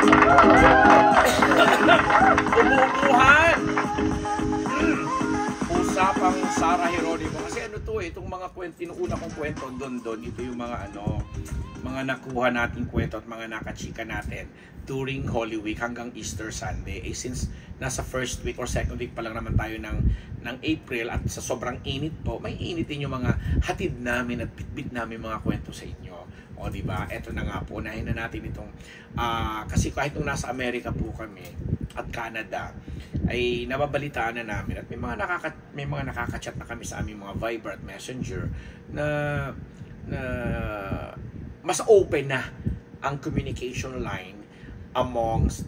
Ububuhan! Usapang Sarah Geronimo. Kasi ano to eh, itong mga kwento, tinuuna kong kwento doon, ito yung mga mga nakuha nating kwento at mga nakachika natin during Holy Week hanggang Easter Sunday. Since nasa first week or second week pa lang naman tayo ng April at sa sobrang init po, may initin yung mga hatid namin at bitbit namin mga kwento sa inyo. O diba? Eto na nga po, unahin na natin itong kasi kahit nung nasa Amerika po kami at Canada ay nababalitaan na namin at may mga nakaka-chat na kami sa aming mga Viber at Messenger na mas open na ang communication line amongst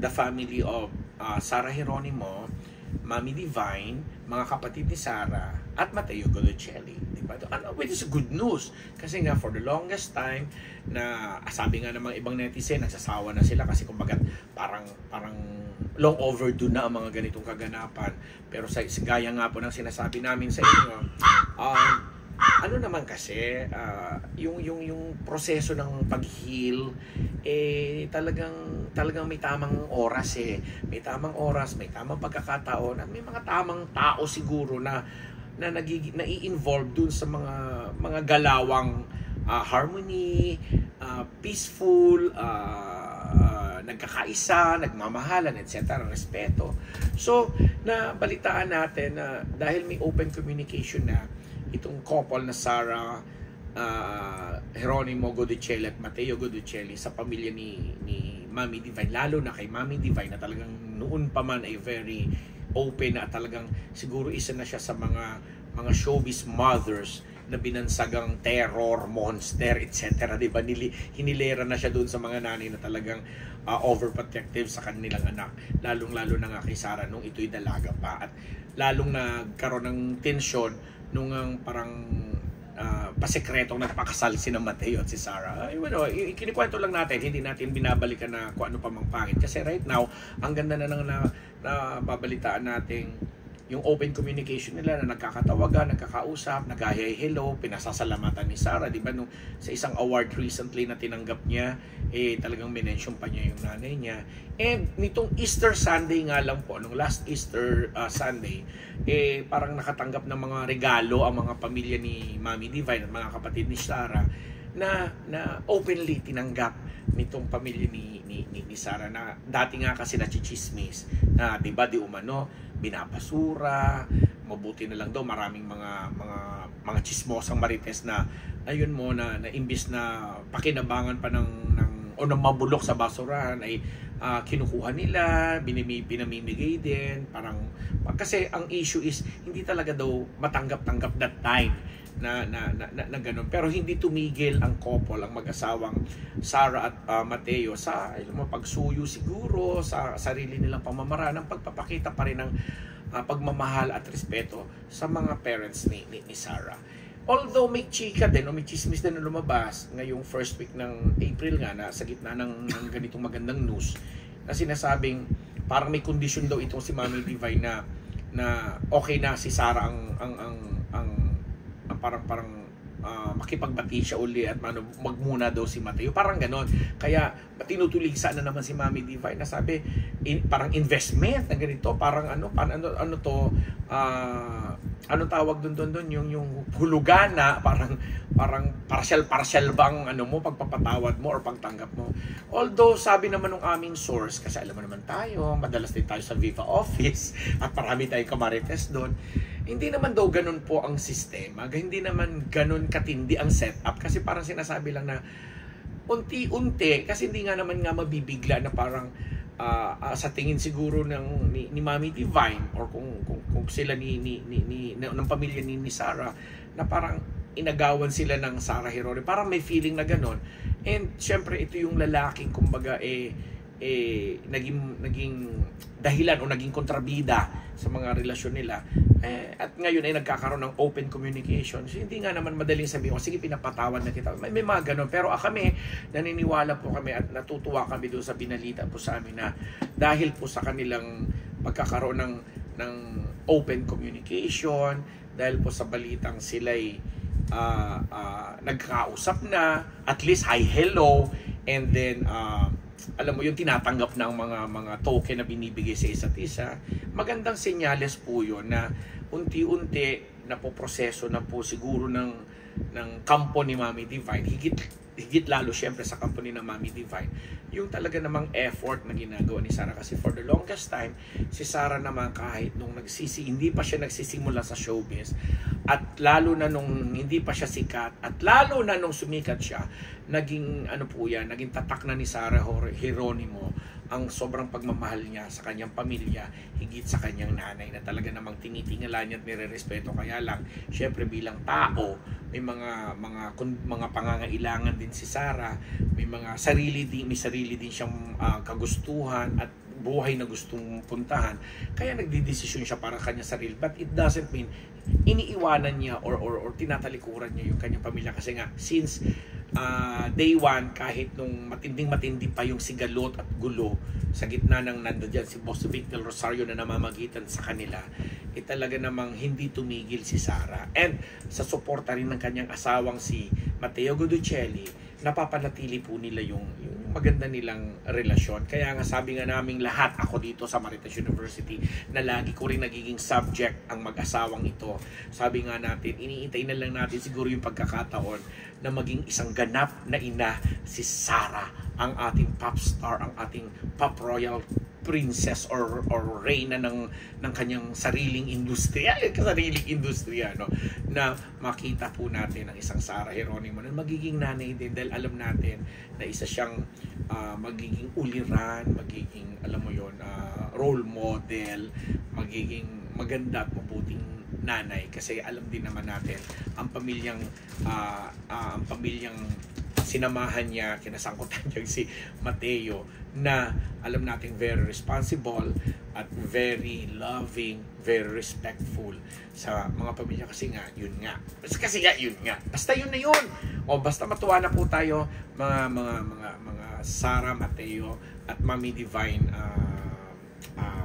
the family of Sarah Geronimo, Mami Divine, mga kapatid ni Sarah at Mateo Golocelli, diba? Which is good news kasi nga for the longest time na sabi nga ng mga ibang netizen nagsasawa na sila kasi kumbaga parang long overdue na ang mga ganitong kaganapan. Pero sa gaya nga po ng sinasabi namin sa inyo, ano naman kasi yung proseso ng pag-heal talagang may tamang oras may tamang oras, may tamang pagkakataon at may mga tamang tao siguro na i-involve dun sa mga galawang harmony, peaceful, nagkakaisa, nagmamahalan, etc., respeto. So nabalitaan natin na dahil may open communication na itong couple na Sarah Geronimo Godicelli at Mateo Godicelli sa pamilya ni Mami Divine, lalo na kay Mami Divine na talagang noon pa man ay very open na talagang siguro isa na siya sa mga showbiz mothers na binansagang terror, monster, etc. Diba? Hinilera na siya doon sa mga nanay na talagang overprotective sa kanilang anak. Lalong-lalo na nga kay Sarah nung ito'y dalaga pa. At lalong nagkaroon ng tensyon nung parang pasekretong nagpakasal si Mateo at si Sarah. Kinikwento lang natin, hindi natin binabalikan na kung ano pa mang pangit. Kasi right now, ang ganda na babalitaan natin yung open communication nila na nagkakatawagan, nagkakausap, nag-hello, pinasasalamatan ni Sarah. Di ba nung sa isang award recently na tinanggap niya, talagang minention pa niya yung nanay niya. And nitong Easter Sunday nga lang po, nung last Easter Sunday, parang nakatanggap ng mga regalo ang mga pamilya ni Mami Divine at mga kapatid ni Sarah na openly tinanggap nitong pamilya ni Sarah na dati nga kasi nachichismis na di ba di umano binabasura, mabuti na lang daw maraming mga chismosang marites na ayun mo na imbis na pakinabangan pa ng o nang mabulok sa basurahan ay kinukuha nila, pinamimigay din, parang kasi ang issue is hindi talaga daw matanggap-tanggap that time na ganun. Pero hindi tumigil ang couple, ang mag-asawang Sarah at Mateo sa pagsuyo siguro sa sarili nilang pamamaraan ng pagpapakita pa rin ng pagmamahal at respeto sa mga parents ni Sarah. Although may chika din o may chismis din na lumabas ngayong first week ng April nga na sa gitna ng ganitong magandang news na sinasabing parang may kondisyon daw itong si Mami Divine na okay na si Sarah ang parang makipagbati siya uli at magmuna daw si Mateo. Parang ganon. Kaya tinutuligsa na naman si Mami Divine na sabi, parang investment na ganito. Parang ano to, anong tawag doon yung hulugan na parang partial bang pagpapatawad mo or pagtanggap mo. Although sabi naman ng aming source, kasi alam mo naman tayo, madalas din tayo sa Viva office at marami tayong kamarites doon, hindi naman daw ganun po ang sistema, hindi naman ganun katindi ang setup kasi parang sinasabi lang na unti-unti kasi hindi nga naman nga mabibigla na parang sa tingin siguro ni Mami Divine or kung sila ng pamilya ni Sarah na parang inagawan sila ng Sarah Geronimo, parang may feeling na ganun. And syempre ito yung lalaking kumbaga naging dahilan o naging kontrabida sa mga relasyon nila. At ngayon ay nagkakaroon ng open communication. So, hindi nga naman madaling sabihin, sige pinapatawad na kita. May mga ganun. Pero kami, naniniwala po kami at natutuwa kami doon sa binalita po sa amin na dahil po sa kanilang pagkakaroon ng open communication, dahil po sa balitang sila'y nagkakausap na, at least hi, hello, and then alam mo yung tinatanggap ng mga token na binibigay sa isa't isa. Magandang senyales po yun na unti-unti na po proseso na po siguro ng kampo ni Mommy Divine, higit lalo syempre sa kampo ni Mommy Divine, yung talaga namang effort na ginagawa ni Sarah. Kasi for the longest time, si Sarah naman kahit nung hindi pa siya nagsisimula sa showbiz, at lalo na nung hindi pa siya sikat, at lalo na nung sumikat siya, naging naging tatak na ni Sarah Geronimo ang sobrang pagmamahal niya sa kanyang pamilya, higit sa kanyang nanay na talaga namang tinitingala niya at nire-respeto. Kaya lang, syempre bilang tao, may mga pangangailangan din si Sarah, may sarili din siyang kagustuhan at buhay na gustong puntahan. Kaya nagdidesisyon siya para kanya sarili. But it doesn't mean iniiwanan niya or tinatalikuran niya yung kanyang pamilya. Kasi nga, since day one, kahit nung matinding-matindi pa yung sigalot at gulo sa gitna ng nandiyan si Boss Vic Del Rosario na namamagitan sa kanila, talaga namang hindi tumigil si Sarah. And sa suporta rin ng kanyang asawang si Matteo Guidocelli, napapanatili po nila yung maganda nilang relasyon. Kaya nga sabi nga naming lahat, ako dito sa Marites University, na lagi ko rin nagiging subject ang mag-asawang ito. Sabi nga natin, iniintay na lang natin siguro yung pagkakataon na maging isang ganap na ina si Sarah, ang ating pop star, ang ating pop royal princess or reyna ng kanyang sariling industriya, no, na makita po natin ang isang Sarah Geronimo na magiging nanay din, dahil alam natin na isa siyang magiging uliran, magiging role model, magiging maganda at mabuting nanay. Kasi alam din naman natin ang pamilyang sinamahan niya, kinasangkutan niya si Matteo, na alam natin very responsible at very loving, very respectful sa mga pamilya. Kasi yun nga. Basta yun na yun. O basta matuwa na po tayo mga Sarah, Matteo at Mommy Divine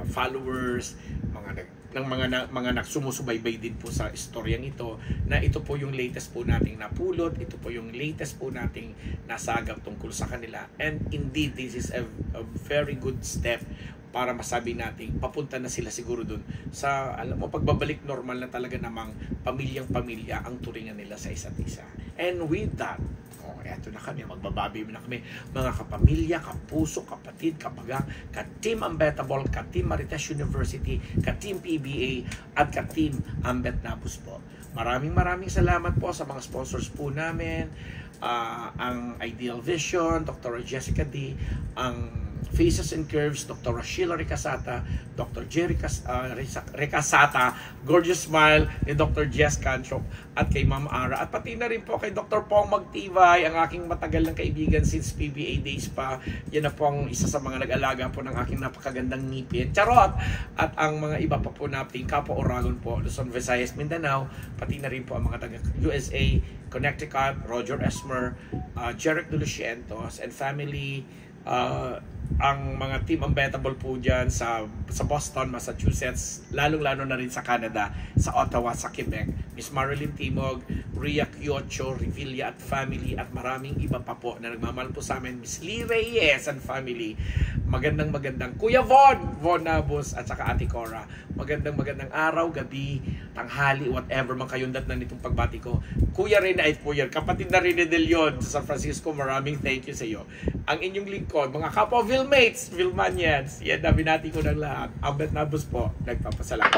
followers, mga nagsumusubaybay din po sa istoryang ito, na ito po yung latest po nating napulot, ito po yung latest po nating nasagap tungkol sa kanila. And indeed, this is a very good step para masabi natin papunta na sila siguro dun sa pagbabalik normal na talaga namang pamilyang-pamilya ang turingan nila sa isa't isa. And with that, eto na kami, magbababi na kami, mga kapamilya, kapuso, kapatid, kabagang, ka-Team Unbettable, ka-Team Marites University, ka-Team PBA, at ka-Team Ambet Nabus po. Maraming salamat po sa mga sponsors po namin, ang Ideal Vision, Dr. Jessica D, ang Faces and Curves, Dr. Sheila Ricasata, Dr. Jerry Ricasata, Gorgeous Smile, ni Dr. Jess Canchop, at kay Ma'am Ara, at pati na rin po kay Dr. Pong Magtibay, ang aking matagal ng kaibigan since PBA days pa. Yan na po ang isa sa mga nag-alaga po ng aking napakagandang ngipin. Charot! At ang mga iba pa po nating Capo Oragon po, Luzon, Visayas, Mindanao, pati na rin po ang mga taga USA, Connecticut, Roger Esmer, Jeric De Lucientos, and family, ang mga Team Unbettable po dyan sa Boston, Massachusetts, lalong-lalo na rin sa Canada, sa Ottawa, sa Quebec, Miss Marilyn Timog, Ria Quiocho, Revilla at family, at maraming iba pa po na nagmamahal po sa amin, Miss Lee Reyes and family. Magandang Kuya Von Nabus, at saka Ate Cora. Magandang araw, gabi, tanghali, whatever man kayong datnan nitong pagbati ko. Kuya Reyna ay Kuya, kapatid na Rene De Leon sa San Francisco, maraming thank you sa iyo. Ang inyong lingkod, mga kapwa Vilmates, Vilmanians, yan, binati ko ng lahat. Ambet Nabus po, nagpapasalamat.